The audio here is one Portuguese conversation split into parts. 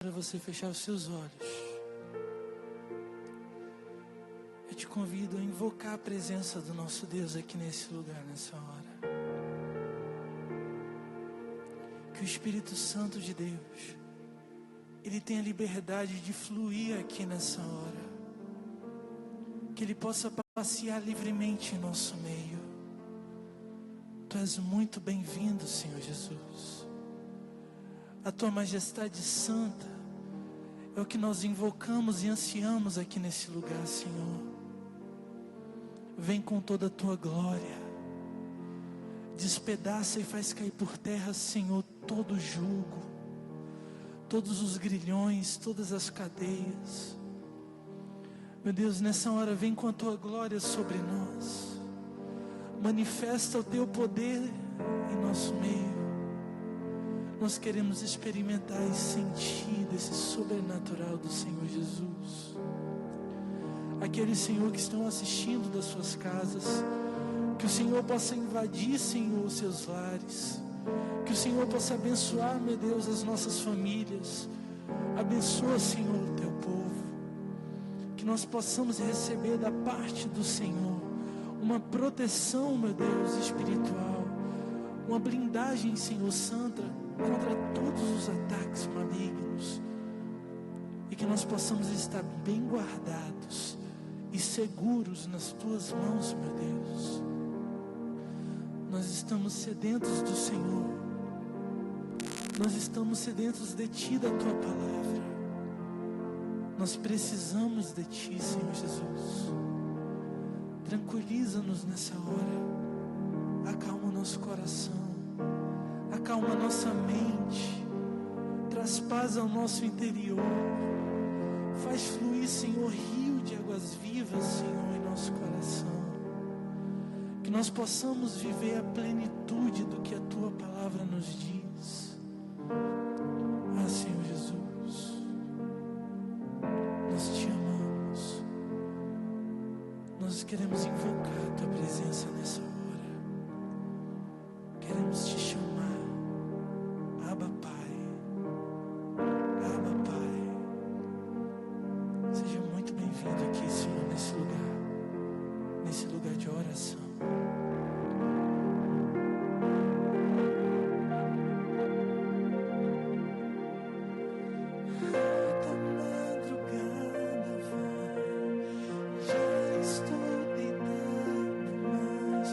para você fechar os seus olhos. Eu te convido a invocar a presença do nosso Deus aqui nesse lugar, nessa hora. Que o Espírito Santo de Deus, Ele tenha liberdade de fluir aqui nessa hora. Que Ele possa passear livremente em nosso meio. Tu és muito bem-vindo, Senhor Jesus. A Tua Majestade Santa é o que nós invocamos e ansiamos aqui nesse lugar, Senhor. Vem com toda a Tua glória. Despedaça e faz cair por terra, Senhor, todo o jugo, todos os grilhões, todas as cadeias. Meu Deus, nessa hora vem com a Tua glória sobre nós. Manifesta o Teu poder em nosso meio. Nós queremos experimentar e sentir desse sobrenatural do Senhor Jesus. Aqueles, Senhor, que estão assistindo das suas casas, que o Senhor possa invadir, Senhor, os seus lares. Que o Senhor possa abençoar, meu Deus, as nossas famílias. Abençoa, Senhor, o Teu povo. Que nós possamos receber da parte do Senhor uma proteção, meu Deus, espiritual. Uma blindagem, Senhor, santa, contra todos os ataques malignos. E que nós possamos estar bem guardados e seguros nas Tuas mãos, meu Deus. Nós estamos sedentos do Senhor. Nós estamos sedentos de Ti, da Tua palavra. Nós precisamos de Ti, Senhor Jesus. Tranquiliza-nos nessa hora. Acalma o nosso coração. Acalma a nossa mente. Traz paz ao nosso interior. Faz fluir, Senhor, rio de águas vivas, Senhor, em nosso coração. Que nós possamos viver a plenitude do que a Tua palavra nos diz. Ah, Senhor Jesus, nós Te amamos. Nós queremos invocar a Tua presença nessa hora. Queremos Te chamar. Abba, Pai. Abba, Pai. Seja muito bem-vindo aqui, Senhor, nesse lugar de oração. Já estou deitado, mas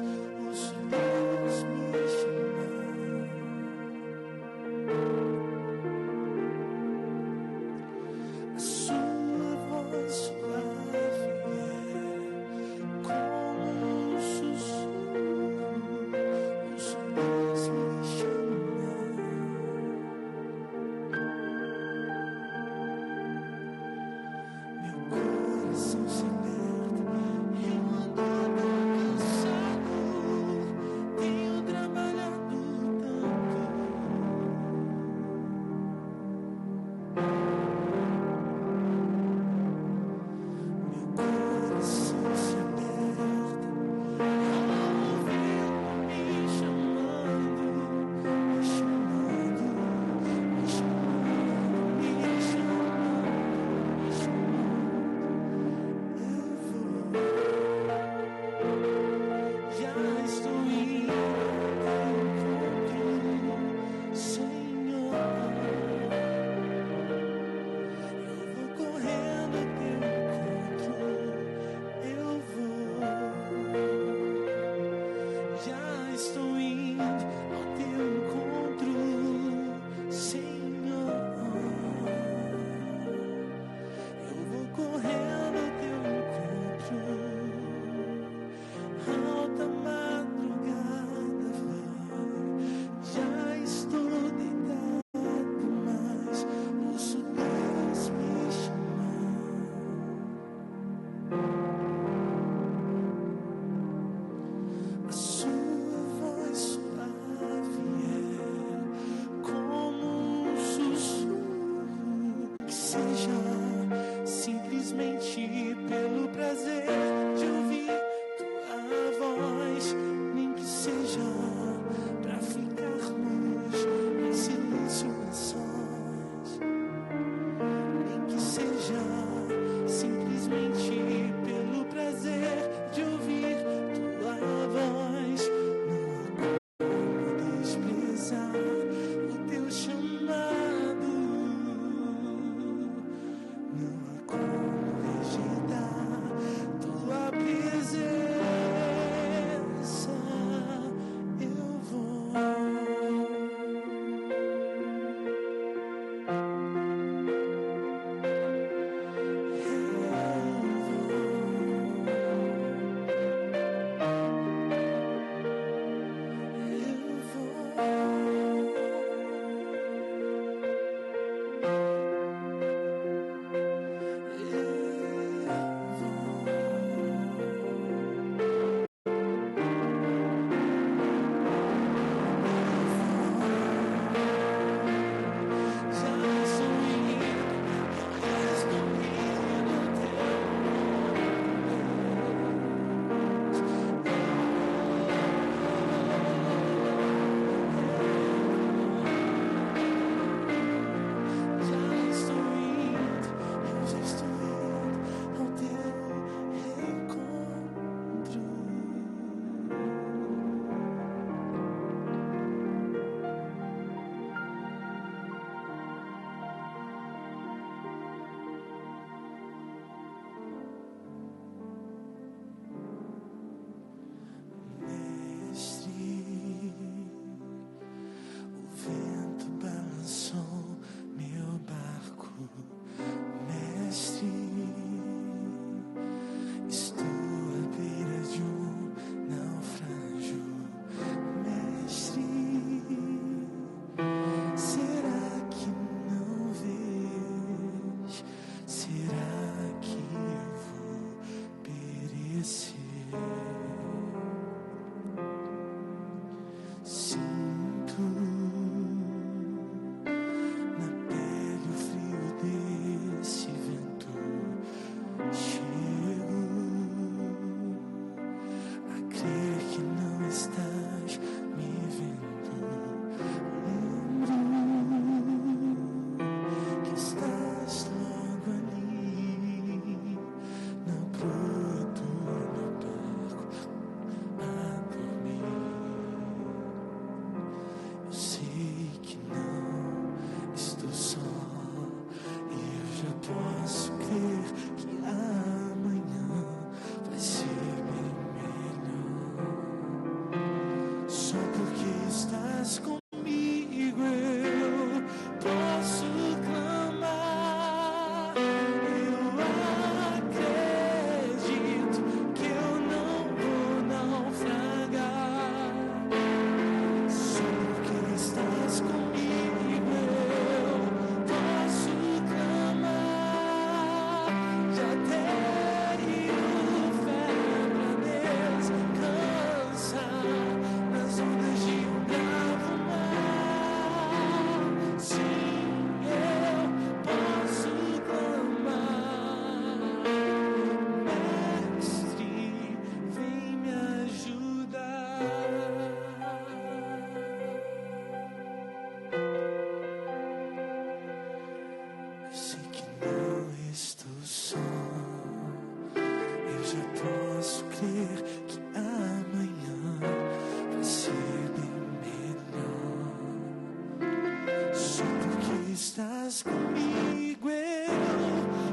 estás comigo, eu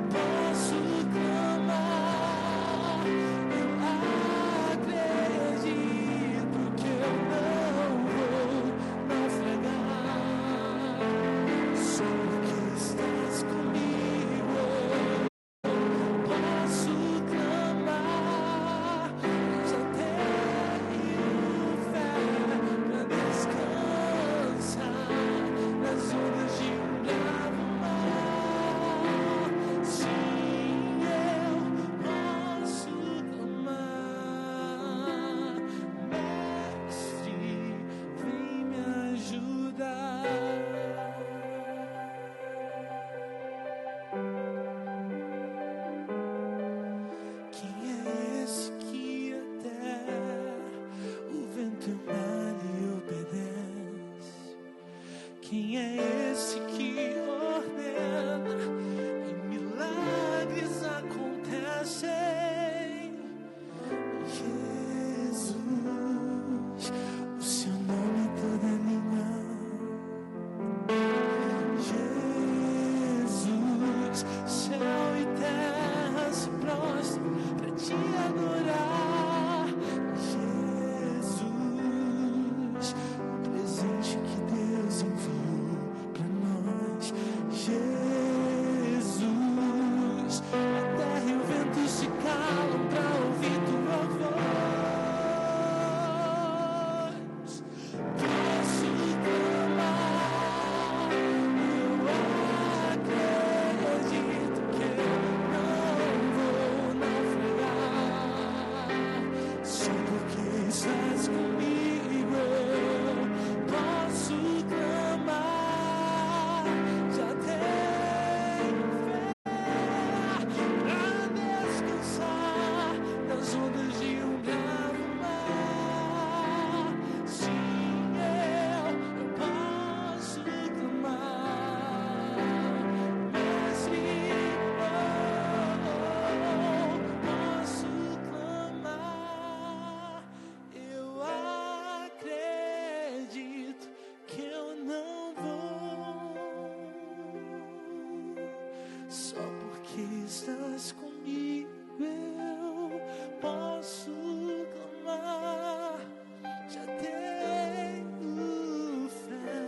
posso clamar. Eu acredito que eu não vou naufragar. Só porque estás comigo, eu posso clamar. Eu já tenho fé pra descansar nas ondas de um bravo mar. Sim, eu posso clamar. Mestre, vem me ajudar. Quem é esse que até o vento e o mar lhe obedece? Quem é esse que ordena e milagres acontecem? Jesus, o seu nome é toda língua. Jesus, céu e terra se prostram pra te adorar. Jesus, o presente que Deus enviou pra nós. Jesus, a terra e o vento se calam pra ouvir tua voz. Posso clamar, eu acredito que eu não vou naufragar. Só porque estás comigo, eu posso clamar. Já tenho fé pra descansar nas ondas de um bravo mar. Sim, eu posso clamar. Mestre, posso clamar. Eu acredito que eu não vou. Só porque estás comigo, eu posso clamar. Já tenho fé,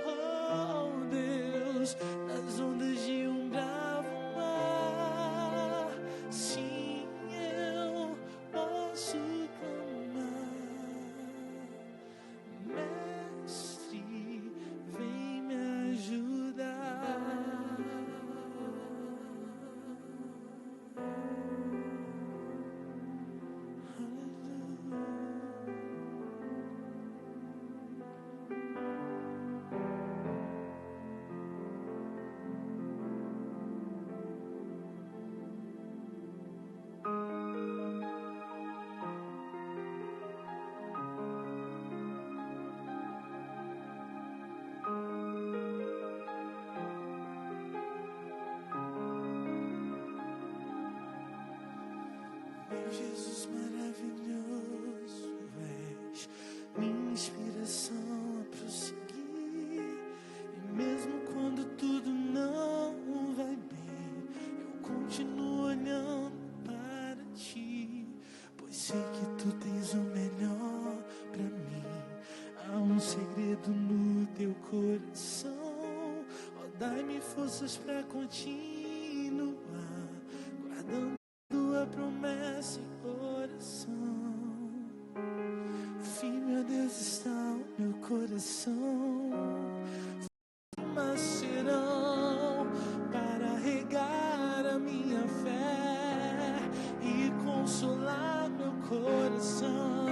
oh Deus, nas ondas de um bravo mar. Sim, eu posso clamar. Mestre, vem me ajudar. Meu Jesus maravilhoso, és minha inspiração a prosseguir. E mesmo quando tudo não vai bem, eu continuo olhando para ti, pois sei que tu tens o melhor pra mim. Há um segredo no teu coração, ó, dai-me forças pra continuar, guardando tua promessa em coração. Fim, meu Deus, está o meu coração. Mas serão para regar a minha fé e consolar meu coração.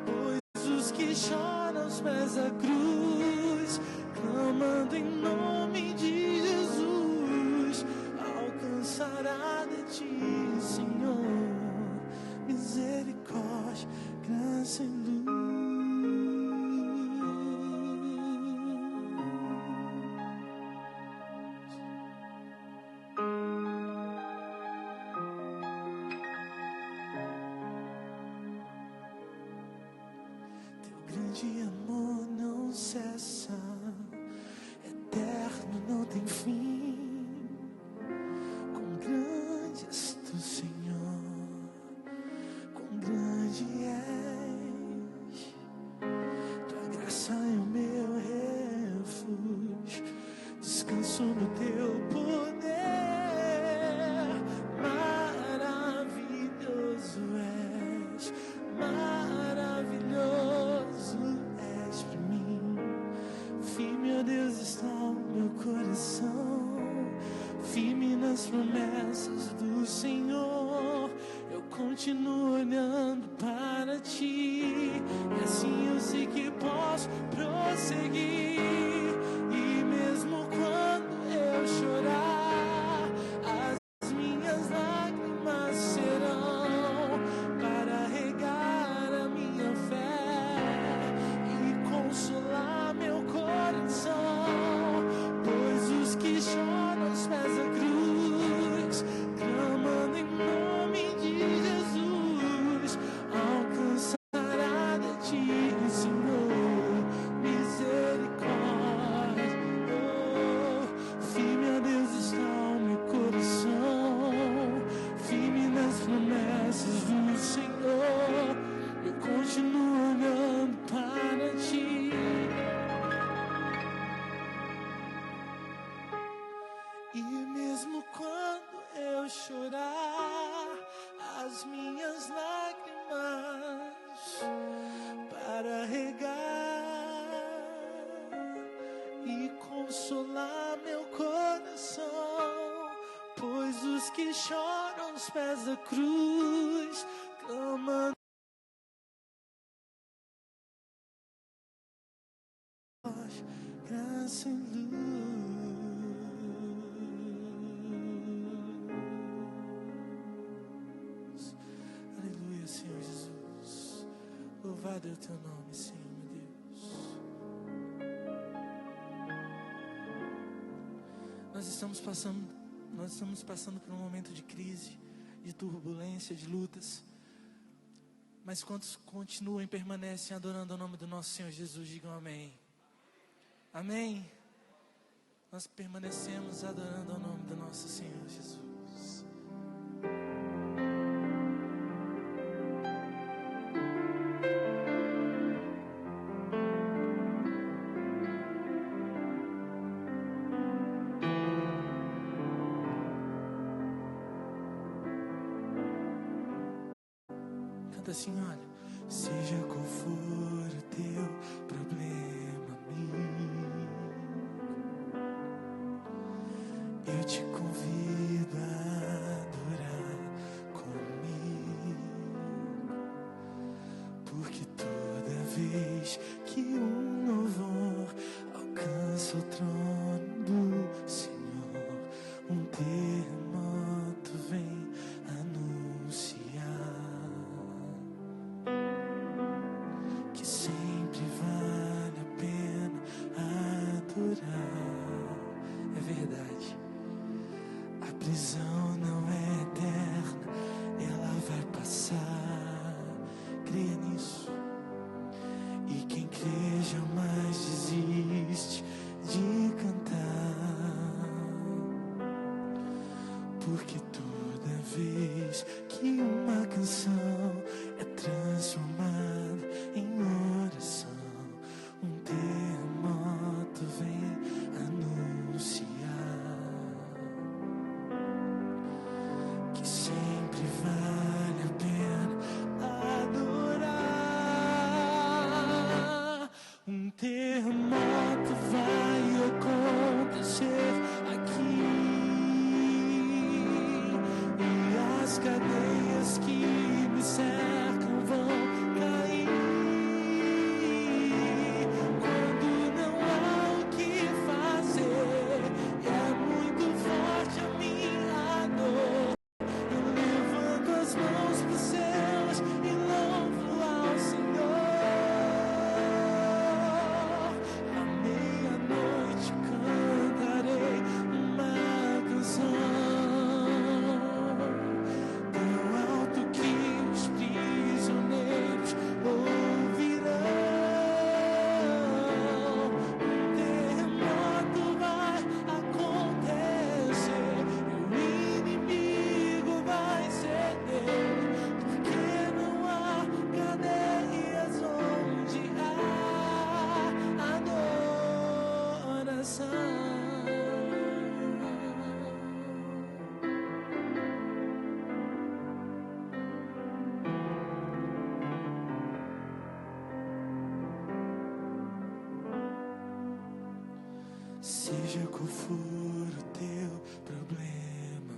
Pois os que choram aos pés da cruz, clamando em nome de Jesus, alcançará de ti, Senhor, misericórdia, graça e luz. Teu grande amor não cessa, eterno nas promessas do Senhor, eu continuo olhando para ti, e assim eu sei que posso prosseguir. E mesmo quando eu chorar, as minhas lágrimas serão para regar a minha fé e consolar meu coração. Pois os que choram aos pés da cruz, clamando em nome de Jesus, alcançará de ti, Senhor, misericórdia. Firme a Deus está o meu coração, firme nas promessas do Senhor, eu continuo olhando para ti. E mesmo quando eu chorar, as minhas lágrimas para regar e consolar meu coração, pois os que choram aos pés da cruz, clamando graça e luz. Aleluia, Senhor Jesus. Louvado é o teu nome, Senhor, meu Deus. Nós estamos passando por um momento de crise, de turbulência, de lutas. Mas quantos continuam e permanecem adorando o nome do nosso Senhor Jesus, digam amém. Amém. Nós permanecemos adorando o nome do nosso Senhor Jesus. Canta assim, olha. Seja qual for o teu problema, amigo, eu te convido a adorar comigo, porque toda vez que um louvor alcança o trono do Senhor, um terremoto vem anunciar que sempre vale a pena adorar. É verdade, a prisão não é eterna, ela vai passar. Creia nisso. E quem crê jamais desiste de cantar, porque toda vez que uma canção é transformada em oração, um terremoto vem anunciar que sempre vale a pena adorar. Um terremoto vai acontecer aqui, e as cadeias que me cercam vão cair. Quando não há o que fazer, é muito forte a minha dor, eu levanto as mãos pros céus e louvo ao Senhor. À meia-noite cantarei uma canção tão alto que os prisioneiros ouvirão. Um terremoto vai acontecer, meu inimigo vai ceder, porque não há cadeias onde há adoração. Seja qual for o teu problema,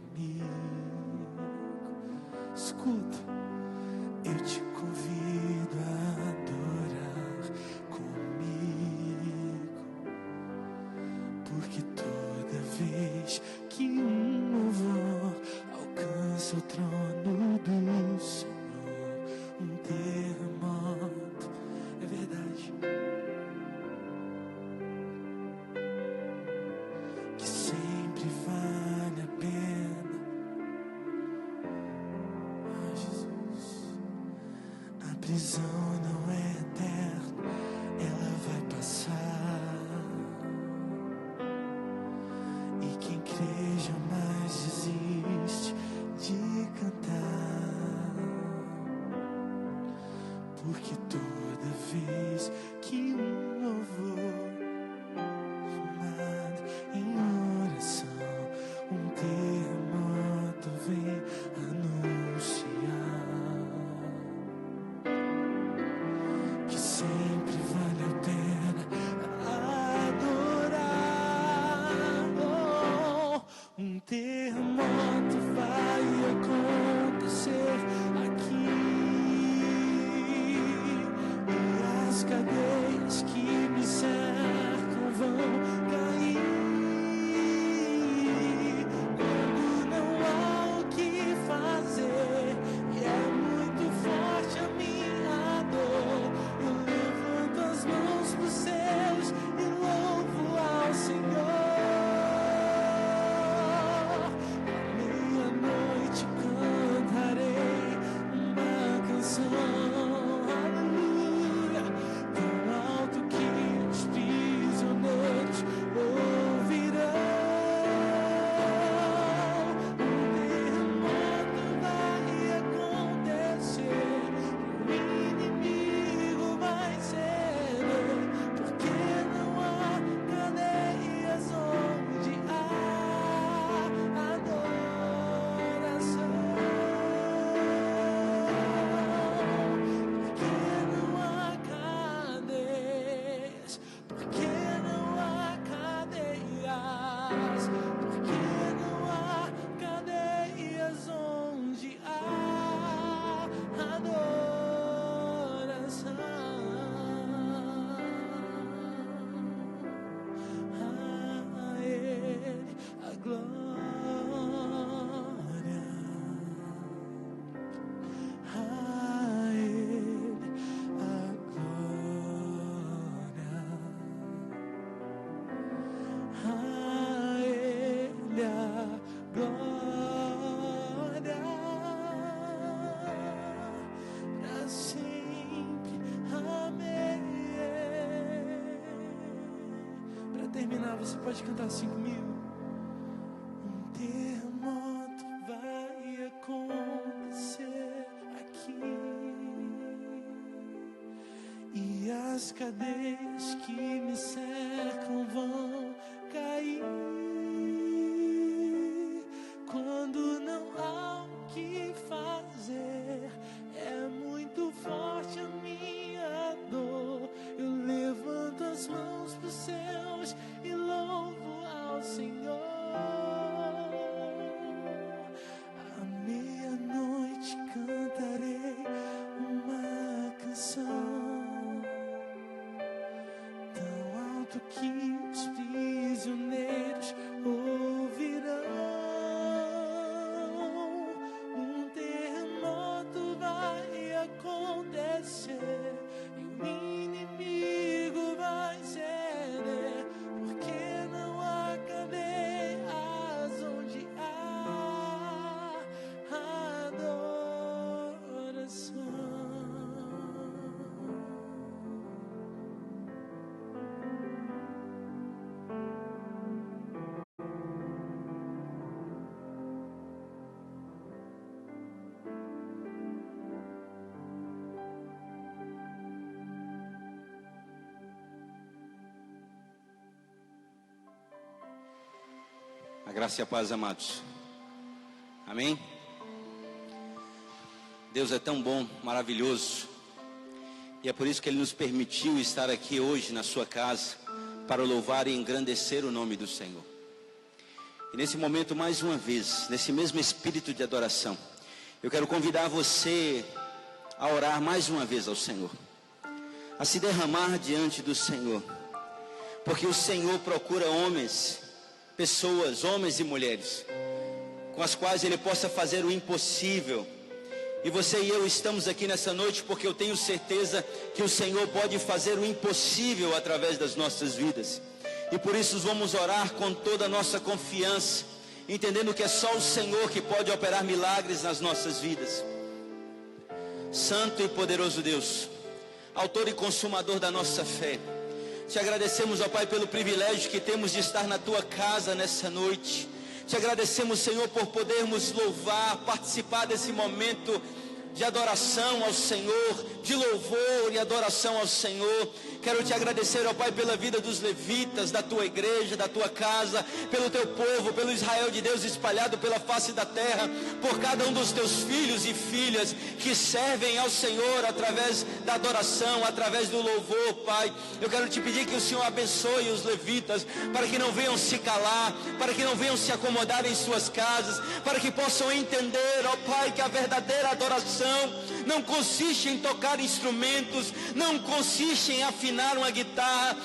porque não há cadeias onde há adoração. A Ele a glória, a Ele a glória, a Ele a glória, pra sempre. Amém. Para terminar, você pode cantar assim comigo. Um terremoto vai acontecer aqui, e as cadeias que me cercam vão cair. Quando não há o que fazer, é muito forte a minha dor. Eu levanto as mãos para os céus e louvo ao Senhor. À meia-noite cantarei uma canção tão alto que os prisioneiros ouvirão. Um terremoto vai acontecer e o inimigo vai ceder, porque não há cadeias onde há adoração. A graça e a paz, amados. Amém? Deus é tão bom, maravilhoso. E é por isso que Ele nos permitiu estar aqui hoje na sua casa, para louvar e engrandecer o nome do Senhor. E nesse momento, mais uma vez, nesse mesmo espírito de adoração, eu quero convidar você a orar mais uma vez ao Senhor, a se derramar diante do Senhor, porque o Senhor procura homens, pessoas, homens e mulheres, com as quais Ele possa fazer o impossível. E você e eu estamos aqui nessa noite porque eu tenho certeza que o Senhor pode fazer o impossível através das nossas vidas. E por isso vamos orar com toda a nossa confiança, entendendo que é só o Senhor que pode operar milagres nas nossas vidas. Santo e poderoso Deus, autor e consumador da nossa fé, te agradecemos, ó Pai, pelo privilégio que temos de estar na Tua casa nessa noite. Te agradecemos, Senhor, por podermos louvar, participar desse momento de adoração ao Senhor, de louvor e adoração ao Senhor. Quero te agradecer, ó Pai, pela vida dos levitas, da Tua igreja, da Tua casa, pelo Teu povo, pelo Israel de Deus espalhado pela face da terra, por cada um dos Teus filhos e filhas que servem ao Senhor através da adoração, através do louvor, Pai. Eu quero te pedir que o Senhor abençoe os levitas, para que não venham se calar, para que não venham se acomodar em suas casas, para que possam entender, ó Pai, que a verdadeira adoração não consiste em tocar instrumentos, não consiste em afinar uma guitarra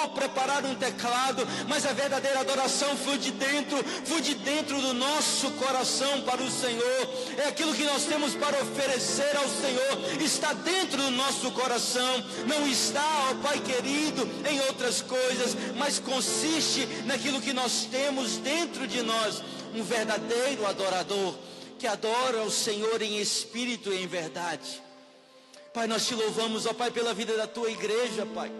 ou preparar um teclado, mas a verdadeira adoração foi de dentro do nosso coração para o Senhor. É aquilo que nós temos para oferecer ao Senhor, está dentro do nosso coração, não está, ó Pai querido, em outras coisas, mas consiste naquilo que nós temos dentro de nós. Um verdadeiro adorador que adora o Senhor em espírito e em verdade. Pai, nós te louvamos, ó Pai, pela vida da Tua igreja, Pai,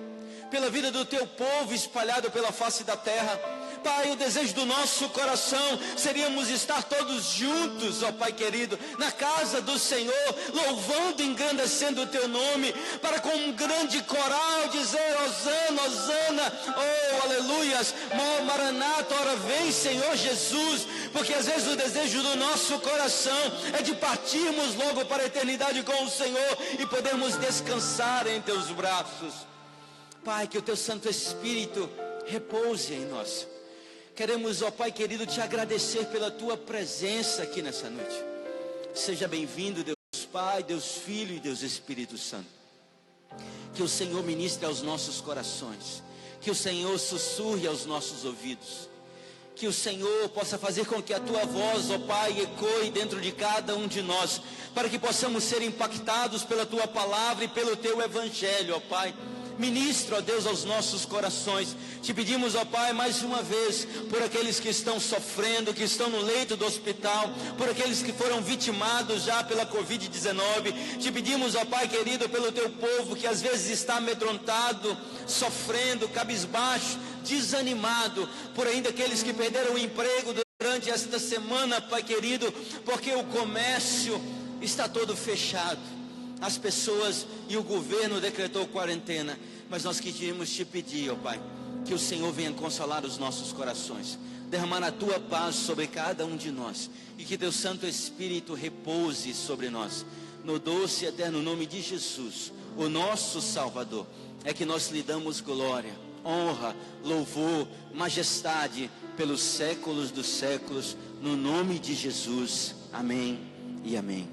pela vida do Teu povo espalhado pela face da terra. Pai, o desejo do nosso coração seríamos estar todos juntos, ó Pai querido, na casa do Senhor, louvando e engrandecendo o Teu nome, para com um grande coral dizer: Hosana, Hosana, oh, aleluias, Maranata, ora vem Senhor Jesus. Porque às vezes o desejo do nosso coração é de partirmos logo para a eternidade com o Senhor e podermos descansar em Teus braços. Pai, que o Teu Santo Espírito repouse em nós. Queremos, ó Pai querido, te agradecer pela tua presença aqui nessa noite. Seja bem-vindo, Deus Pai, Deus Filho e Deus Espírito Santo. Que o Senhor ministre aos nossos corações, que o Senhor sussurre aos nossos ouvidos, que o Senhor possa fazer com que a tua voz, ó Pai, ecoe dentro de cada um de nós, para que possamos ser impactados pela tua palavra e pelo teu evangelho, ó Pai. Ministra, ó Deus, aos nossos corações. Te pedimos, ó Pai, mais uma vez, por aqueles que estão sofrendo, que estão no leito do hospital, por aqueles que foram vitimados já pela Covid-19. Te pedimos, ó Pai querido, pelo teu povo que às vezes está amedrontado, sofrendo, cabisbaixo, desanimado, por ainda aqueles que perderam o emprego durante esta semana, Pai querido, porque o comércio está todo fechado. As pessoas e o governo decretou quarentena, mas nós queríamos te pedir, ó Pai, que o Senhor venha consolar os nossos corações, derramar a tua paz sobre cada um de nós, e que teu Santo Espírito repouse sobre nós, no doce e eterno nome de Jesus, o nosso Salvador. É que nós lhe damos glória, honra, louvor, majestade, pelos séculos dos séculos, no nome de Jesus, amém e amém.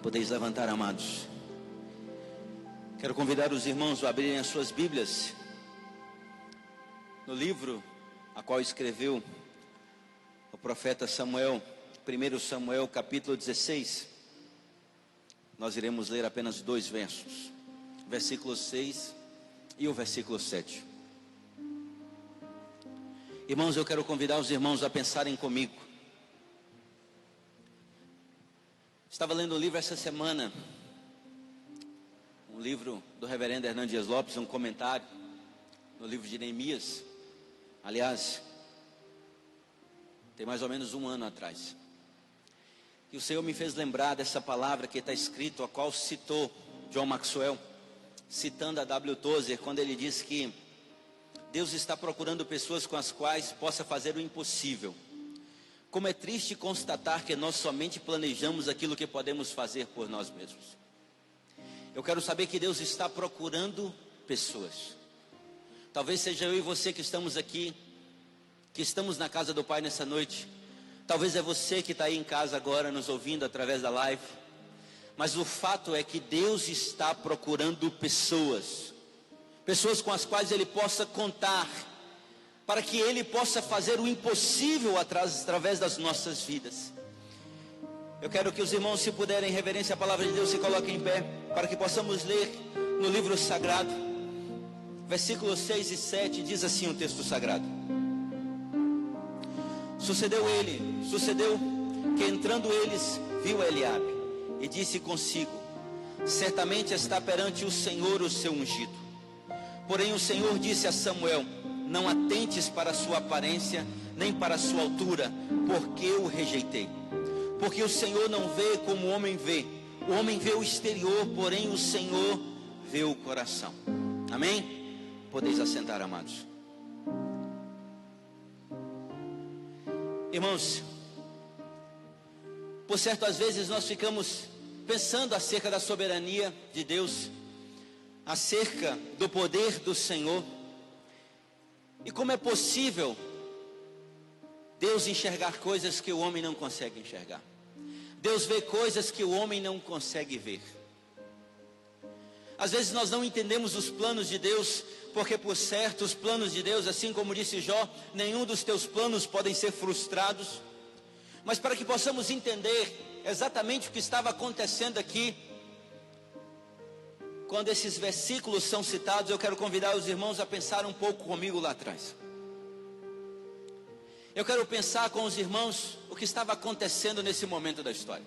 Podeis levantar, amados. Quero convidar os irmãos a abrirem as suas Bíblias no livro a qual escreveu o profeta Samuel, 1 Samuel capítulo 16. Nós iremos ler apenas 2 versos, versículo 6 e o versículo 7. Irmãos, eu quero convidar os irmãos a pensarem comigo. Estava lendo um livro essa semana, um livro do reverendo Hernando Dias Lopes, um comentário no livro de Neemias. Aliás, tem mais ou menos 1 ano atrás. E o Senhor me fez lembrar dessa palavra que está escrito, a qual citou John Maxwell, citando a W. Tozer, quando ele diz que Deus está procurando pessoas com as quais possa fazer o impossível. Como é triste constatar que nós somente planejamos aquilo que podemos fazer por nós mesmos. Eu quero saber que Deus está procurando pessoas. Talvez seja eu e você que estamos aqui, que estamos na casa do Pai nessa noite. Talvez é você que está aí em casa agora nos ouvindo através da live. Mas o fato é que Deus está procurando pessoas. Pessoas com as quais Ele possa contar, para que Ele possa fazer o impossível através das nossas vidas. Eu quero que os irmãos, se puderem, em reverência à palavra de Deus, se coloquem em pé, para que possamos ler no livro sagrado. Versículos 6 e 7, diz assim o texto sagrado. Sucedeu que entrando eles, viu Eliabe, e disse consigo: certamente está perante o Senhor o seu ungido. Porém o Senhor disse a Samuel: não atentes para a sua aparência, nem para a sua altura, porque eu o rejeitei. Porque o Senhor não vê como o homem vê. O homem vê o exterior, porém o Senhor vê o coração. Amém? Podeis assentar, amados. Irmãos, por certo, às vezes nós ficamos pensando acerca da soberania de Deus, acerca do poder do Senhor. E como é possível Deus enxergar coisas que o homem não consegue enxergar? Deus vê coisas que o homem não consegue ver. Às vezes nós não entendemos os planos de Deus, porque por certo os planos de Deus, assim como disse Jó, nenhum dos teus planos podem ser frustrados. Mas para que possamos entender exatamente o que estava acontecendo aqui, quando esses versículos são citados, eu quero convidar os irmãos a pensar um pouco comigo lá atrás. Eu quero pensar com os irmãos o que estava acontecendo nesse momento da história.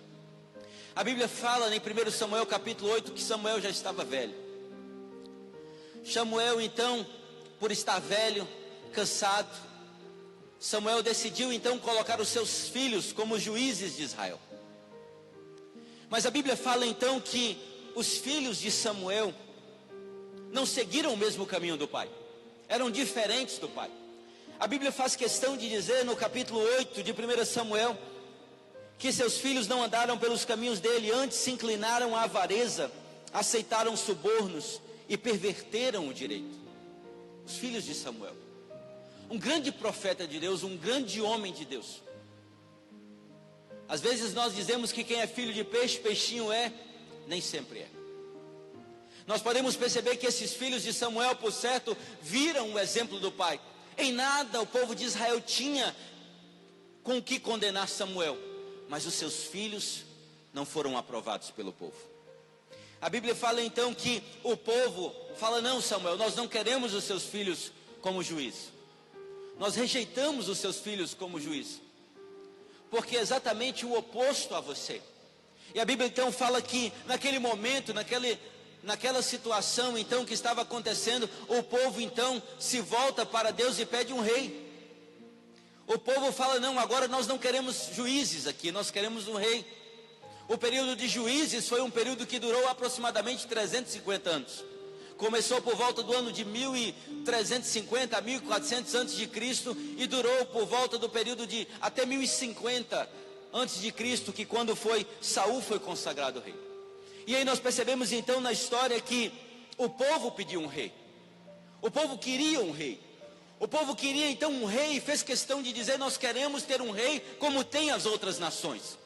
A Bíblia fala em 1 Samuel capítulo 8 que Samuel já estava velho. Samuel então, por estar velho, cansado, Samuel decidiu então colocar os seus filhos como juízes de Israel. Mas a Bíblia fala então que os filhos de Samuel não seguiram o mesmo caminho do pai, eram diferentes do pai. A Bíblia faz questão de dizer no capítulo 8 de 1 Samuel que seus filhos não andaram pelos caminhos dele, antes se inclinaram à avareza, aceitaram subornos e perverteram o direito. Os filhos de Samuel. um grande profeta de Deus, um grande homem de Deus. Às vezes nós dizemos que quem é filho de peixe, peixinho é, nem sempre é. Nós podemos perceber que esses filhos de Samuel, por certo, viram o exemplo do pai. Em nada o povo de Israel tinha com o que condenar Samuel, mas os seus filhos não foram aprovados pelo povo. A Bíblia fala então que o povo fala: não, Samuel, nós não queremos os seus filhos como juiz. Nós rejeitamos os seus filhos como juiz, porque é exatamente o oposto a você. E a Bíblia então fala que naquele momento, naquela situação então que estava acontecendo, o povo então se volta para Deus e pede um rei. O povo fala: não, agora nós não queremos juízes aqui, nós queremos um rei. O período de juízes foi um período que durou aproximadamente 350 anos. Começou por volta do ano de 1350 a 1400 antes de Cristo e durou por volta do período de até 1050 antes de Cristo, que quando Saul foi consagrado rei. E aí nós percebemos então na história que o povo pediu um rei. O povo queria um rei. O povo queria então um rei e fez questão de dizer: nós queremos ter um rei como tem as outras nações.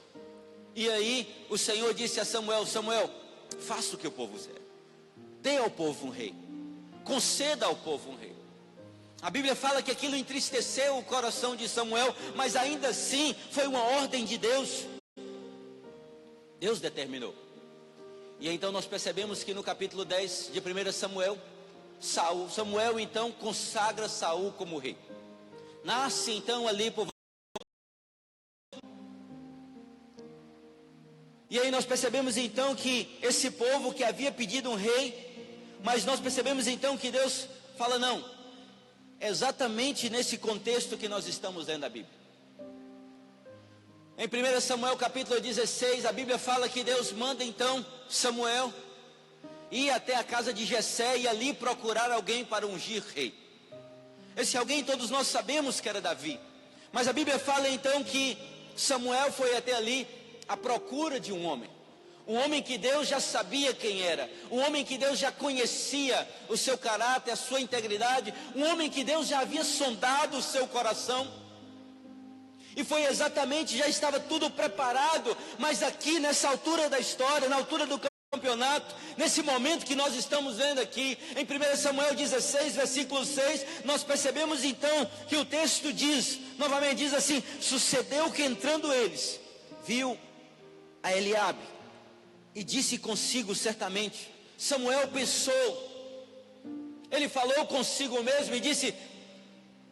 E aí o Senhor disse a Samuel: Samuel, faça o que o povo quiser. Dê ao povo um rei. Conceda ao povo um rei. A Bíblia fala que aquilo entristeceu o coração de Samuel, mas ainda assim foi uma ordem de Deus. Deus determinou. E então nós percebemos que no capítulo 10 de 1 Samuel, Samuel então consagra Saul como rei. Nasce então ali por... E aí nós percebemos então que esse povo que havia pedido um rei, mas nós percebemos então que Deus fala: não, é exatamente nesse contexto que nós estamos lendo a Bíblia. Em 1 Samuel capítulo 16, a Bíblia fala que Deus manda então Samuel ir até a casa de Jessé e ali procurar alguém para ungir rei. Esse alguém todos nós sabemos que era Davi, mas a Bíblia fala então que Samuel foi até ali à procura de um homem que Deus já sabia quem era, um homem que Deus já conhecia o seu caráter, a sua integridade, um homem que Deus já havia sondado o seu coração. E foi exatamente, já estava tudo preparado, mas aqui nessa altura da história, na altura do campeonato, nesse momento que nós estamos vendo aqui, em 1 Samuel 16, versículo 6, nós percebemos então que o texto diz, novamente diz assim: sucedeu que entrando eles, viu a Eliabe, e disse consigo certamente. Samuel pensou, ele falou consigo mesmo e disse: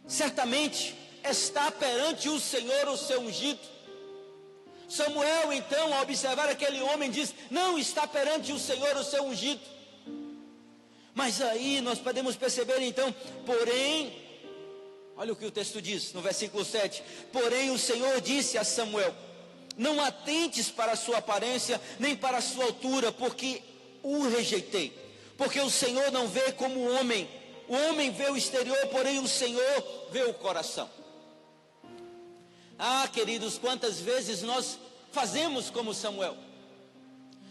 certamente está perante o Senhor o seu ungido. Samuel então, ao observar aquele homem, diz: não está perante o Senhor o seu ungido. Mas aí nós podemos perceber então, porém, olha o que o texto diz no versículo 7: porém o Senhor disse a Samuel: não atentes para a sua aparência, nem para a sua altura, porque o rejeitei. Porque o Senhor não vê como o homem vê o exterior, porém o Senhor vê o coração. Ah, queridos, quantas vezes nós fazemos como Samuel.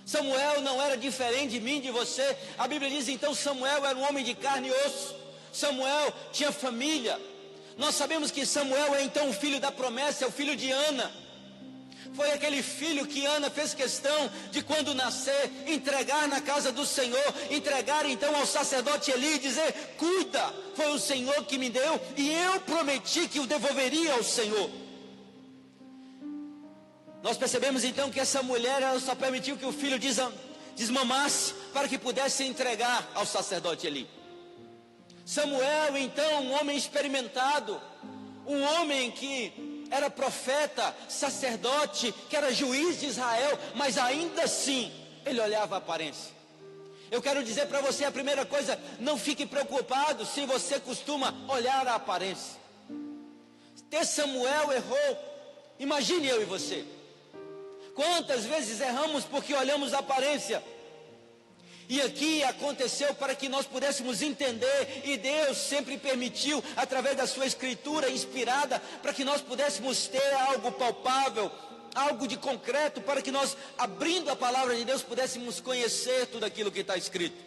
Samuel não era diferente de mim, de você. A Bíblia diz então: Samuel era um homem de carne e osso. Samuel tinha família. Nós sabemos que Samuel é então o filho da promessa, é o filho de Ana. Foi aquele filho que Ana fez questão de, quando nascer, entregar na casa do Senhor, entregar então ao sacerdote Eli e dizer: cuida, foi o Senhor que me deu e eu prometi que o devolveria ao Senhor. Nós percebemos então que essa mulher, ela só permitiu que o filho desmamasse para que pudesse entregar ao sacerdote Eli. Samuel então, um homem experimentado, um homem que era profeta, sacerdote, que era juiz de Israel, mas ainda assim ele olhava a aparência. Eu quero dizer para você a primeira coisa: não fique preocupado se você costuma olhar a aparência. Até Samuel errou. Imagine eu e você. Quantas vezes erramos porque olhamos a aparência? E aqui aconteceu para que nós pudéssemos entender, e Deus sempre permitiu, através da sua escritura inspirada, para que nós pudéssemos ter algo palpável, algo de concreto, para que nós, abrindo a palavra de Deus, pudéssemos conhecer tudo aquilo que está escrito.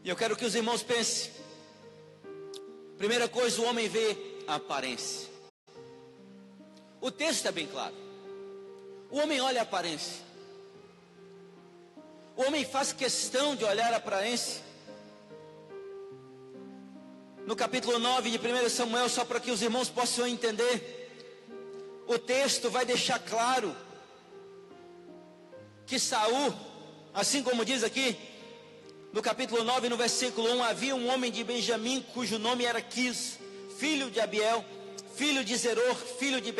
E eu quero que os irmãos pensem, Primeira coisa, o homem vê a aparência. O texto é bem claro. O homem olha a aparência. O homem faz questão de olhar a aparência. No capítulo 9 de 1 Samuel, só para que os irmãos possam entender, o texto vai deixar claro que Saul, assim como diz aqui, no capítulo 9, no versículo 1, havia um homem de Benjamim, cujo nome era Quis, filho de Abiel, filho de Zeror, filho de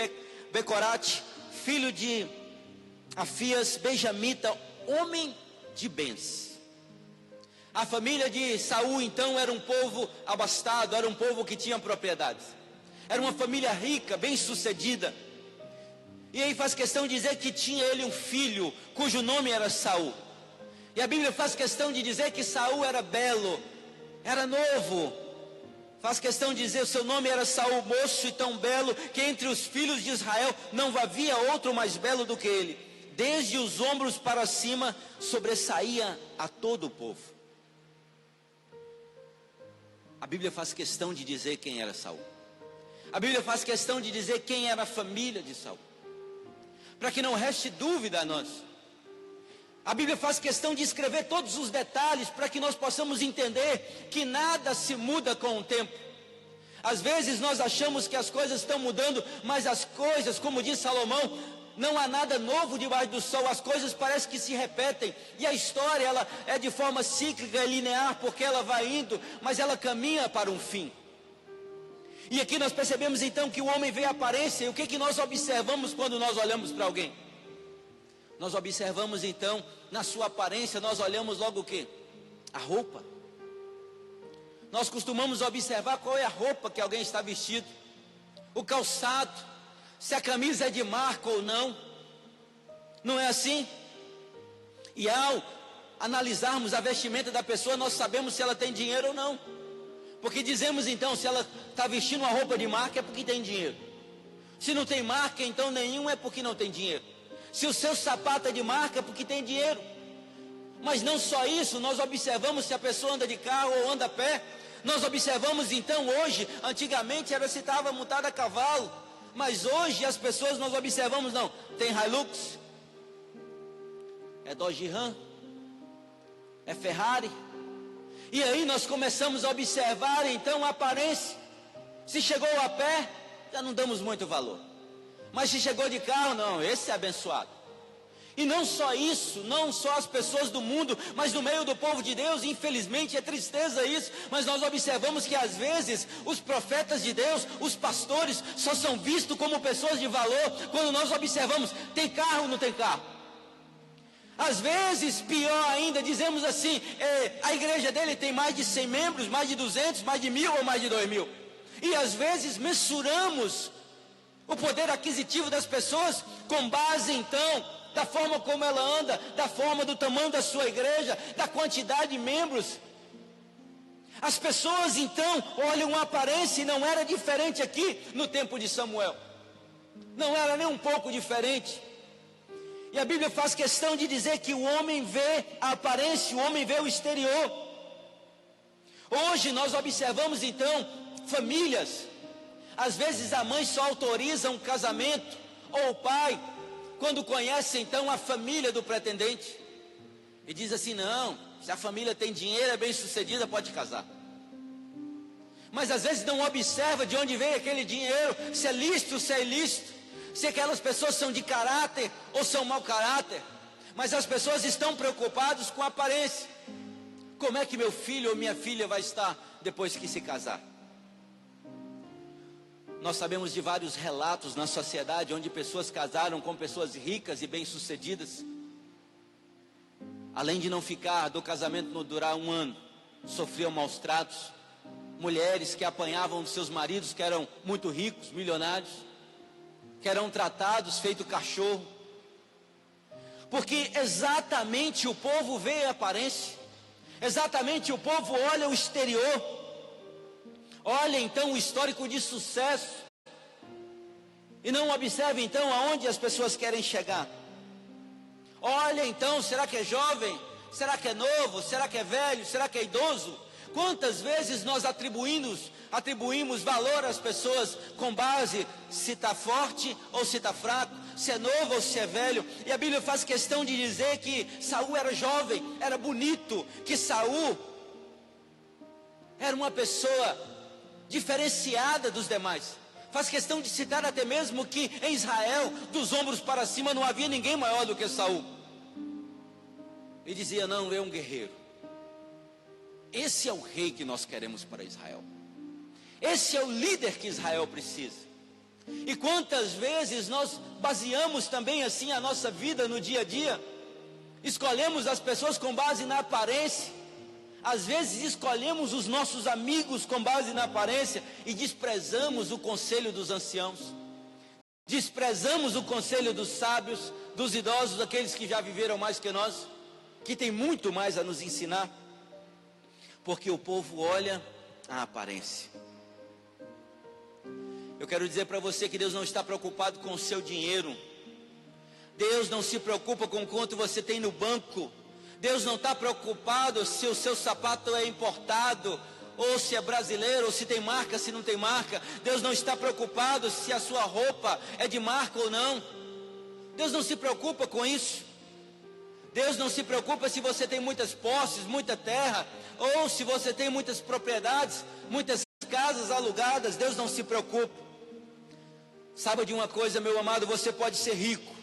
Becorate, filho de Afias, benjamita, homem de bens. A família de Saul então era um povo abastado, era um povo que tinha propriedades, era uma família rica, bem sucedida. E aí faz questão de dizer que tinha ele um filho, cujo nome era Saul. E a Bíblia faz questão de dizer que Saul era belo, era novo. Faz questão de dizer, o seu nome era Saul, moço e tão belo, que entre os filhos de Israel não havia outro mais belo do que ele. Desde os ombros para cima, sobressaía a todo o povo. A Bíblia faz questão de dizer quem era Saul. A Bíblia faz questão de dizer quem era a família de Saul, para que não reste dúvida a nós. A Bíblia faz questão de escrever todos os detalhes, para que nós possamos entender que nada se muda com o tempo. Às vezes nós achamos que as coisas estão mudando, mas as coisas, como diz Salomão, não há nada novo debaixo do sol, as coisas parecem que se repetem, e a história ela é de forma cíclica e linear, porque ela vai indo, mas ela caminha para um fim. E aqui nós percebemos então que o homem vê a aparência, e o que nós observamos quando nós olhamos para alguém? Nós observamos então, na sua aparência, nós olhamos logo o quê? A roupa. Nós costumamos observar qual é a roupa que alguém está vestido, o calçado, se a camisa é de marca ou não. Não é assim? E ao analisarmos a vestimenta da pessoa, nós sabemos se ela tem dinheiro ou não. Porque dizemos então, se ela está vestindo uma roupa de marca é porque tem dinheiro. Se não tem marca, então nenhum, é porque não tem dinheiro. Se o seu sapato é de marca é porque tem dinheiro. Mas não só isso, nós observamos se a pessoa anda de carro ou anda a pé. Nós observamos então hoje, antigamente era se estava montado a cavalo, mas hoje as pessoas nós observamos, não, tem Hilux, é Dodge Ram, é Ferrari. E aí nós começamos a observar então a aparência. Se chegou a pé, já não damos muito valor. Mas se chegou de carro, não, esse é abençoado. E não só isso, não só as pessoas do mundo, mas no meio do povo de Deus, infelizmente é tristeza isso, mas nós observamos que às vezes os profetas de Deus, os pastores, só são vistos como pessoas de valor, quando nós observamos, tem carro ou não tem carro? Às vezes, pior ainda, dizemos assim, a igreja dele tem mais de 100 membros, mais de 200, mais de 1000 ou mais de 2000. E às vezes mensuramos o poder aquisitivo das pessoas com base então da forma como ela anda, da forma do tamanho da sua igreja, da quantidade de membros. As pessoas então olham a aparência, e não era diferente aqui no tempo de Samuel. Não era nem um pouco diferente. E a Bíblia faz questão de dizer que o homem vê a aparência, o homem vê o exterior. Hoje nós observamos então famílias. Às vezes a mãe só autoriza um casamento, ou o pai, quando conhece então a família do pretendente, e diz assim, não, se a família tem dinheiro, é bem sucedida, pode casar. Mas às vezes não observa de onde vem aquele dinheiro, se é lícito, se é ilícito, se aquelas pessoas são de caráter ou são mau caráter. Mas as pessoas estão preocupadas com a aparência. Como é que meu filho ou minha filha vai estar depois que se casar? Nós sabemos de vários relatos na sociedade onde pessoas casaram com pessoas ricas e bem-sucedidas. Além de não ficar do casamento não durar um ano, sofriam maus tratos. Mulheres que apanhavam dos seus maridos que eram muito ricos, milionários, que eram tratados feito cachorro. Porque exatamente o povo vê a aparência, exatamente o povo olha o exterior. Olha então o histórico de sucesso e não observe então aonde as pessoas querem chegar. Olha então, será que é jovem? Será que é novo? Será que é velho? Será que é idoso? Quantas vezes nós atribuímos valor às pessoas com base se está forte ou se está fraco, se é novo ou se é velho. E a Bíblia faz questão de dizer que Saul era jovem, era bonito, que Saul era uma pessoa diferenciada dos demais. Faz questão de citar até mesmo que em Israel, dos ombros para cima, não havia ninguém maior do que Saul. E dizia: não, é um guerreiro. Esse é o rei que nós queremos para Israel. Esse é o líder que Israel precisa. E quantas vezes nós baseamos também assim a nossa vida no dia a dia? Escolhemos as pessoas com base na aparência. Às vezes escolhemos os nossos amigos com base na aparência e desprezamos o conselho dos anciãos. Desprezamos o conselho dos sábios, dos idosos, daqueles que já viveram mais que nós, que tem muito mais a nos ensinar. Porque o povo olha a aparência. Eu quero dizer para você que Deus não está preocupado com o seu dinheiro. Deus não se preocupa com quanto você tem no banco. Deus não está preocupado se o seu sapato é importado, ou se é brasileiro, ou se tem marca, se não tem marca. Deus não está preocupado se a sua roupa é de marca ou não. Deus não se preocupa com isso. Deus não se preocupa se você tem muitas posses, muita terra, ou se você tem muitas propriedades, muitas casas alugadas. Deus não se preocupa. Saiba de uma coisa, meu amado: você pode ser rico,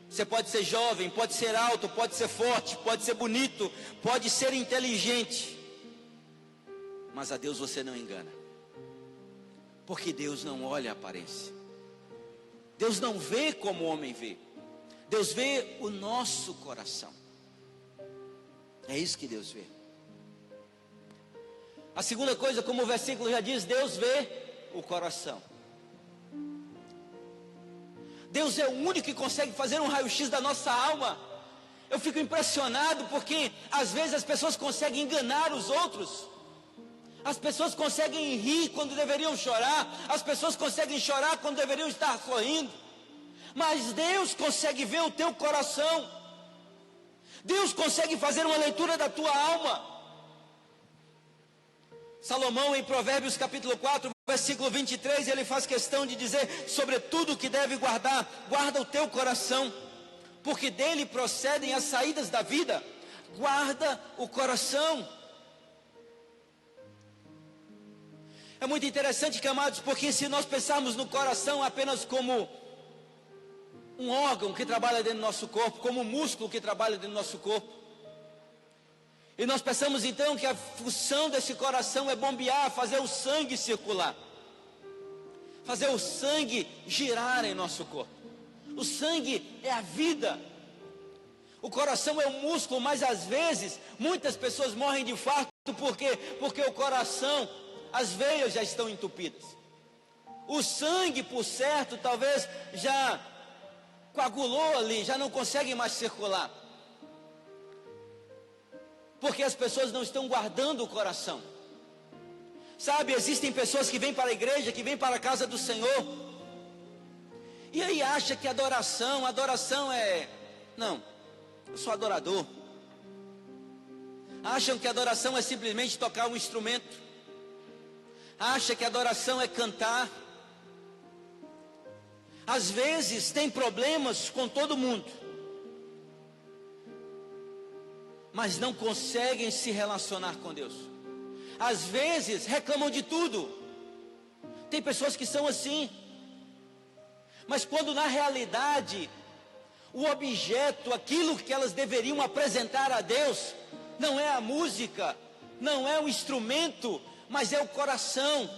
você pode ser jovem, pode ser alto, pode ser forte, pode ser bonito, pode ser inteligente, mas a Deus você não engana, porque Deus não olha a aparência. Deus não vê como o homem vê. Deus vê o nosso coração. É isso que Deus vê. A segunda coisa, como o versículo já diz, Deus vê o coração. Deus é o único que consegue fazer um raio-x da nossa alma. Eu fico impressionado porque às vezes as pessoas conseguem enganar os outros. As pessoas conseguem rir quando deveriam chorar. As pessoas conseguem chorar quando deveriam estar sorrindo. Mas Deus consegue ver o teu coração. Deus consegue fazer uma leitura da tua alma. Salomão, em Provérbios capítulo 4, versículo 23, ele faz questão de dizer: sobre tudo que deve guardar, guarda o teu coração, porque dele procedem as saídas da vida. Guarda o coração. É muito interessante, amados, porque se nós pensarmos no coração apenas como um órgão que trabalha dentro do nosso corpo, como um músculo que trabalha dentro do nosso corpo, e nós pensamos então que a função desse coração é bombear, fazer o sangue circular, fazer o sangue girar em nosso corpo. O sangue é a vida. O coração é um músculo, mas às vezes muitas pessoas morrem de infarto. Por quê? Porque o coração, as veias já estão entupidas. O sangue, por certo, talvez já coagulou ali, já não consegue mais circular. Porque as pessoas não estão guardando o coração. Sabe, existem pessoas que vêm para a igreja, que vêm para a casa do Senhor, e aí acha que adoração é... Não, eu sou adorador. Acham que adoração é simplesmente tocar um instrumento. Acha que adoração é cantar. Às vezes tem problemas com todo mundo, mas não conseguem se relacionar com Deus. Às vezes reclamam de tudo. Tem pessoas que são assim, mas quando na realidade o objeto, aquilo que elas deveriam apresentar a Deus, não é a música, não é o instrumento, mas é o coração.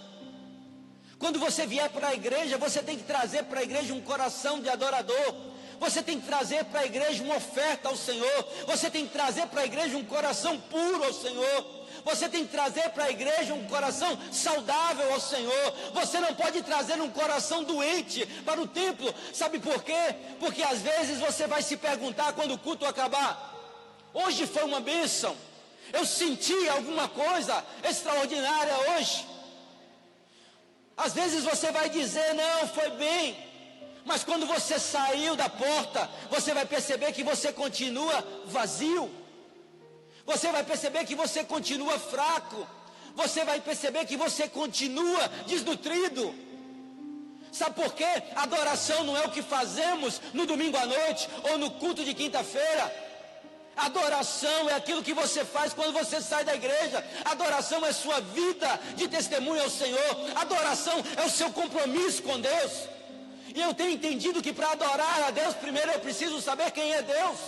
Quando você vier para a igreja, você tem que trazer para a igreja um coração de adorador. Você tem que trazer para a igreja uma oferta ao Senhor. Você tem que trazer para a igreja um coração puro ao Senhor. Você tem que trazer para a igreja um coração saudável ao Senhor. Você não pode trazer um coração doente para o templo. Sabe por quê? Porque às vezes você vai se perguntar quando o culto acabar: hoje foi uma bênção, eu senti alguma coisa extraordinária hoje. Às vezes você vai dizer: não, foi bem. Mas quando você saiu da porta, você vai perceber que você continua vazio. Você vai perceber que você continua fraco. você vai perceber que você continua desnutrido. Sabe por quê? Adoração não é o que fazemos no domingo à noite ou no culto de quinta-feira. Adoração é aquilo que você faz quando você sai da igreja. Adoração é sua vida de testemunho ao Senhor. Adoração é o seu compromisso com Deus. E eu tenho entendido que para adorar a Deus, primeiro eu preciso saber quem é Deus.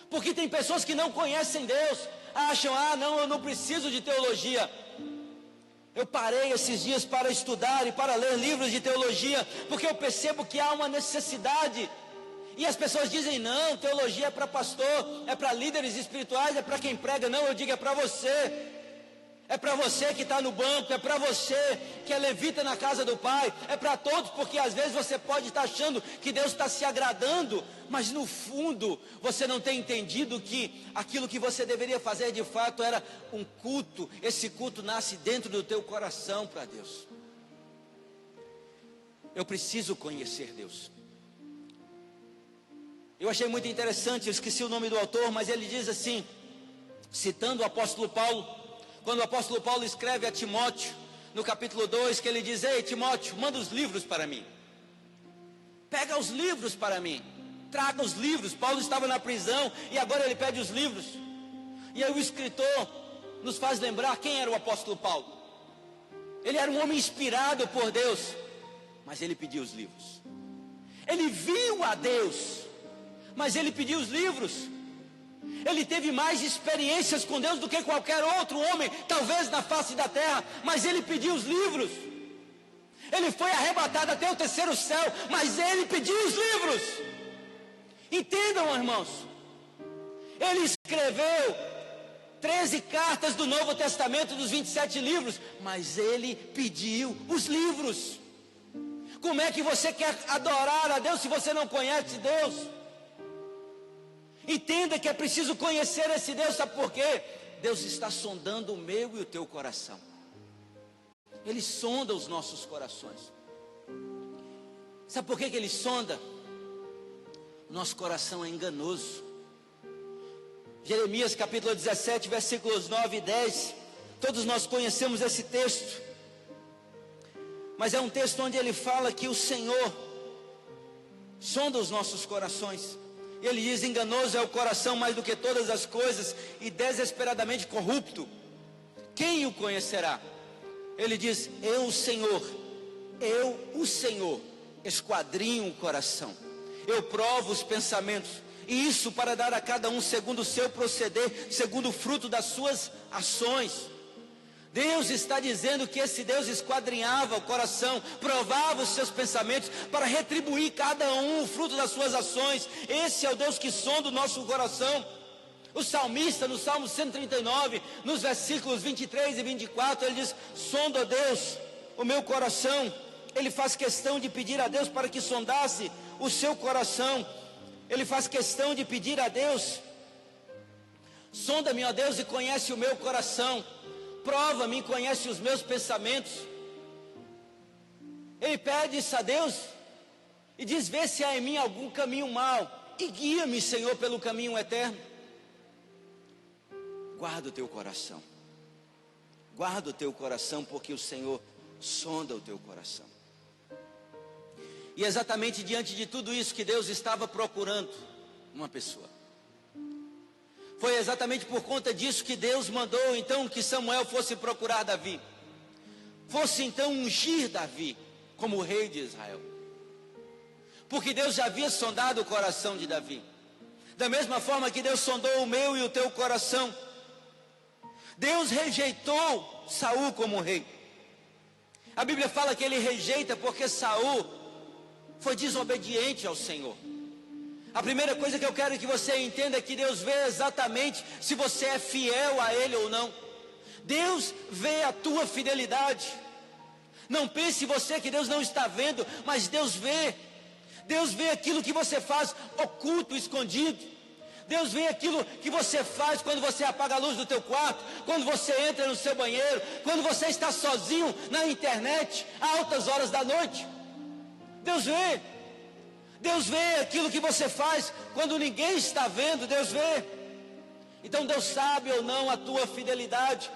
Porque tem pessoas que não conhecem Deus, acham, não, eu não preciso de teologia. Eu parei esses dias para estudar e para ler livros de teologia, porque eu percebo que há uma necessidade. E as pessoas dizem, não, teologia é para pastor, é para líderes espirituais, é para quem prega. Não, eu digo, é para você. É para você que está no banco, é para você que é levita na casa do Pai. É para todos, porque às vezes você pode estar achando que Deus está se agradando, mas no fundo você não tem entendido que aquilo que você deveria fazer de fato era um culto. Esse culto nasce dentro do teu coração para Deus. Eu preciso conhecer Deus. Eu achei muito interessante, eu esqueci o nome do autor, mas ele diz assim, citando o apóstolo Paulo, quando o apóstolo Paulo escreve a Timóteo, no capítulo 2, que ele diz, ei Timóteo, manda os livros para mim, pega os livros para mim, traga os livros. Paulo estava na prisão e agora ele pede os livros. E aí o escritor nos faz lembrar quem era o apóstolo Paulo. Ele era um homem inspirado por Deus, mas ele pediu os livros. Ele viu a Deus, mas ele pediu os livros. Ele teve mais experiências com Deus do que qualquer outro homem, talvez na face da terra, mas ele pediu os livros. Ele foi arrebatado até o terceiro céu, mas ele pediu os livros. Entendam, irmãos, ele escreveu 13 cartas do Novo Testamento, dos 27 livros, mas ele pediu os livros. Como é que você quer adorar a Deus se você não conhece Deus? Entenda que é preciso conhecer esse Deus, sabe por quê? Deus está sondando o meu e o teu coração. Ele sonda os nossos corações. Sabe por que Ele sonda? Nosso coração é enganoso. Jeremias capítulo 17, versículos 9 e 10. Todos nós conhecemos esse texto. Mas é um texto onde ele fala que o Senhor sonda os nossos corações. Ele diz, enganoso é o coração mais do que todas as coisas e desesperadamente corrupto. Quem o conhecerá? Ele diz, eu o Senhor, esquadrinho o coração. Eu provo os pensamentos. E isso para dar a cada um segundo o seu proceder, segundo o fruto das suas ações. Deus está dizendo que esse Deus esquadrinhava o coração, provava os seus pensamentos para retribuir cada um o fruto das suas ações. Esse é o Deus que sonda o nosso coração. O salmista no Salmo 139, nos versículos 23 e 24, ele diz, sonda, Deus, o meu coração. Ele faz questão de pedir a Deus para que sondasse o seu coração. Ele faz questão de pedir a Deus, sonda-me, ó Deus, e conhece o meu coração. Prova-me e conhece os meus pensamentos. Ele pede isso a Deus e diz, vê se há em mim algum caminho mau e guia-me, Senhor, pelo caminho eterno. Guarda o teu coração. Guarda o teu coração, porque o Senhor sonda o teu coração. E exatamente diante de tudo isso que Deus estava procurando uma pessoa. Foi exatamente por conta disso que Deus mandou então que Samuel fosse procurar Davi. Fosse então ungir Davi como rei de Israel. Porque Deus já havia sondado o coração de Davi. Da mesma forma que Deus sondou o meu e o teu coração. Deus rejeitou Saul como rei. A Bíblia fala que ele rejeita porque Saul foi desobediente ao Senhor. A primeira coisa que eu quero que você entenda é que Deus vê exatamente se você é fiel a Ele ou não. Deus vê a tua fidelidade. Não pense você que Deus não está vendo, mas Deus vê. Deus vê aquilo que você faz oculto, escondido. Deus vê aquilo que você faz quando você apaga a luz do teu quarto, quando você entra no seu banheiro, quando você está sozinho na internet, a altas horas da noite. Deus vê. Deus vê aquilo que você faz quando ninguém está vendo. Deus vê. Então Deus sabe ou não a tua fidelidade.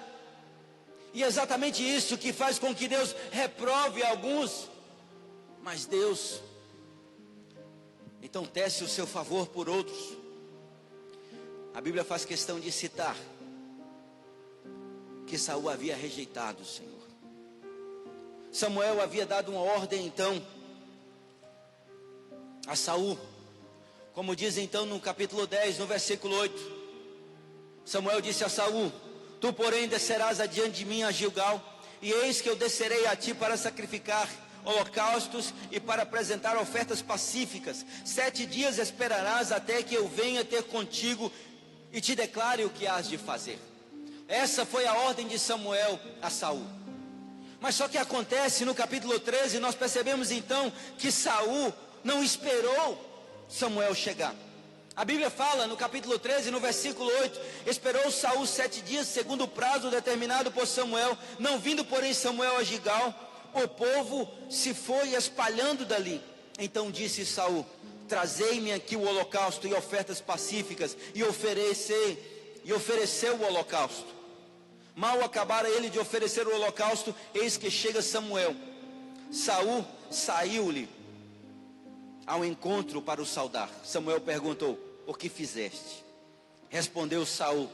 E é exatamente isso que faz com que Deus reprove alguns. Mas Deus então tece o seu favor por outros. A Bíblia faz questão de citar que Saul havia rejeitado o Senhor. Samuel havia dado uma ordem então a Saul, como diz então no capítulo 10, no versículo 8. Samuel disse a Saul: tu porém descerás adiante de mim a Gilgal, e eis que eu descerei a ti para sacrificar holocaustos e para apresentar ofertas pacíficas. 7 dias esperarás até que eu venha ter contigo e te declare o que hás de fazer. Essa foi a ordem de Samuel a Saul. Mas só que acontece no capítulo 13, nós percebemos então que Saul não esperou Samuel chegar. A Bíblia fala no capítulo 13, no versículo 8: esperou Saul 7 dias, segundo o prazo determinado por Samuel. Não vindo, porém, Samuel a Gilgal, o povo se foi espalhando dali. Então disse Saul: trazei-me aqui o holocausto e ofertas pacíficas. E ofereceu o holocausto. Mal acabara ele de oferecer o holocausto, eis que chega Samuel. Saul saiu-lhe ao encontro para o saudar. Samuel perguntou: o que fizeste? Respondeu Saul: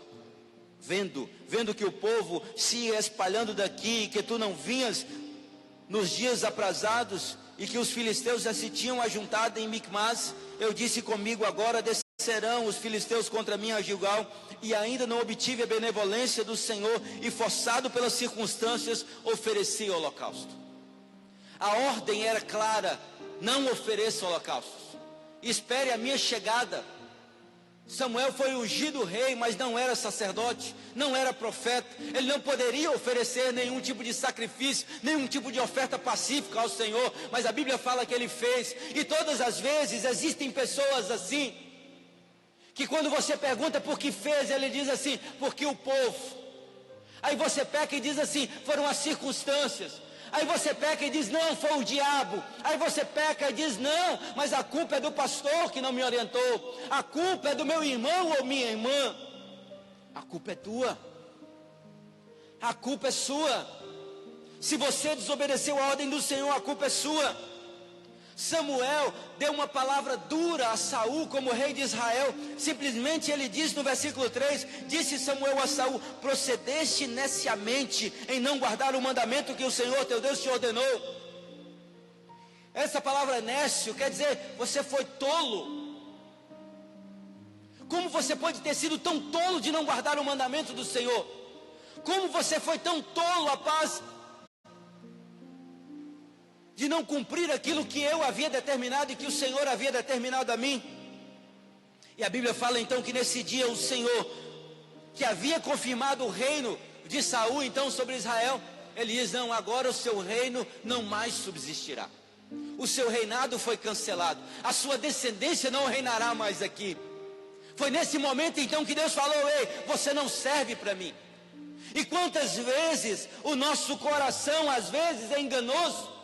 vendo que o povo se ia espalhando daqui, e que tu não vinhas nos dias aprazados, e que os filisteus já se tinham ajuntado em Micmas, eu disse comigo: agora descerão os filisteus contra mim a Gilgal, e ainda não obtive a benevolência do Senhor, e forçado pelas circunstâncias, ofereci holocausto. A ordem era clara: não ofereça holocaustos, espere a minha chegada. Samuel foi ungido rei, mas não era sacerdote, não era profeta. Ele não poderia oferecer nenhum tipo de sacrifício, nenhum tipo de oferta pacífica ao Senhor. Mas a Bíblia fala que ele fez. E todas as vezes existem pessoas assim, que quando você pergunta por que fez, ele diz assim: porque o povo. Aí você peca e diz assim: foram as circunstâncias. Aí você peca e diz: não, foi o diabo. Aí você peca e diz: não, mas a culpa é do pastor que não me orientou. A culpa é do meu irmão ou minha irmã. A culpa é tua. A culpa é sua. Se você desobedeceu a ordem do Senhor, a culpa é sua. Samuel deu uma palavra dura a Saul como rei de Israel. Simplesmente ele diz no versículo 3: disse Samuel a Saul: procedeste neciamente em não guardar o mandamento que o Senhor teu Deus te ordenou. Essa palavra nécio quer dizer: você foi tolo. Como você pode ter sido tão tolo de não guardar o mandamento do Senhor? Como você foi tão tolo, rapaz, de não cumprir aquilo que eu havia determinado e que o Senhor havia determinado a mim? E a Bíblia fala então que nesse dia o Senhor, que havia confirmado o reino de Saul então sobre Israel, ele diz: não, agora o seu reino não mais subsistirá. O seu reinado foi cancelado, a sua descendência não reinará mais aqui. Foi nesse momento então que Deus falou: ei, você não serve para mim. E quantas vezes o nosso coração às vezes é enganoso,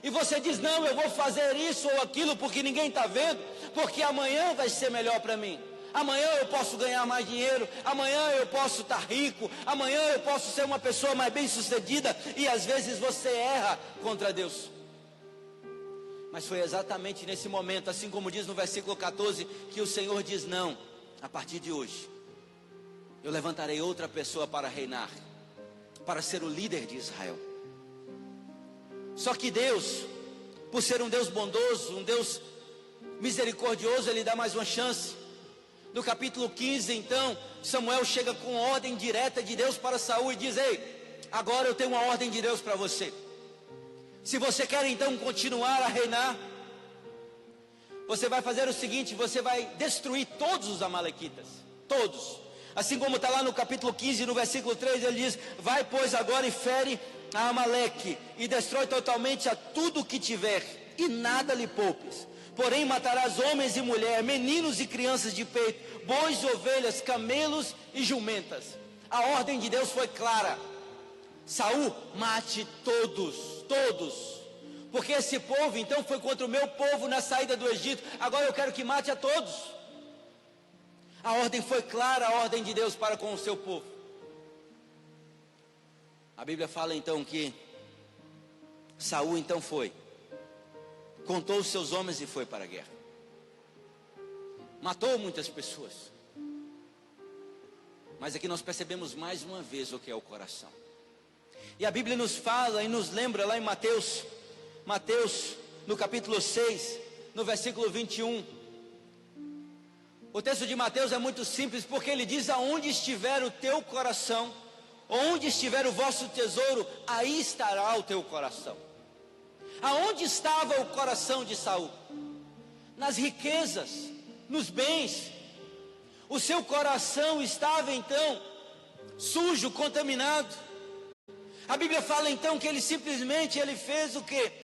e você diz: não, eu vou fazer isso ou aquilo porque ninguém está vendo, porque amanhã vai ser melhor para mim. Amanhã eu posso ganhar mais dinheiro, amanhã eu posso estar rico, amanhã eu posso ser uma pessoa mais bem sucedida. E às vezes você erra contra Deus. Mas foi exatamente nesse momento, assim como diz no versículo 14, que o Senhor diz: não, a partir de hoje eu levantarei outra pessoa para reinar, para ser o líder de Israel. Só que Deus, por ser um Deus bondoso, um Deus misericordioso, Ele dá mais uma chance. No capítulo 15 então, Samuel chega com ordem direta de Deus para Saul e diz: ei, agora eu tenho uma ordem de Deus para você. Se você quer então continuar a reinar, você vai fazer o seguinte: você vai destruir todos os amalequitas, todos. Assim como está lá no capítulo 15, no versículo 3, ele diz: vai pois agora e fere a Amaleque, e destrói totalmente a tudo que tiver, e nada lhe poupes. Porém matarás homens e mulheres, meninos e crianças de peito, bois, ovelhas, camelos e jumentas. A ordem de Deus foi clara: Saul, mate todos, porque esse povo então foi contra o meu povo na saída do Egito, agora eu quero que mate a todos. A ordem foi clara, a ordem de Deus para com o seu povo. A Bíblia fala então que Saul então foi, contou os seus homens e foi para a guerra. Matou muitas pessoas. Mas aqui nós percebemos mais uma vez o que é o coração. E a Bíblia nos fala e nos lembra lá em Mateus, no capítulo 6, no versículo 21. O texto de Mateus é muito simples, porque ele diz: aonde estiver o teu coração, onde estiver o vosso tesouro, aí estará o teu coração. Aonde estava o coração de Saul? Nas riquezas, nos bens. O seu coração estava então sujo, contaminado. A Bíblia fala então que ele simplesmente fez o quê?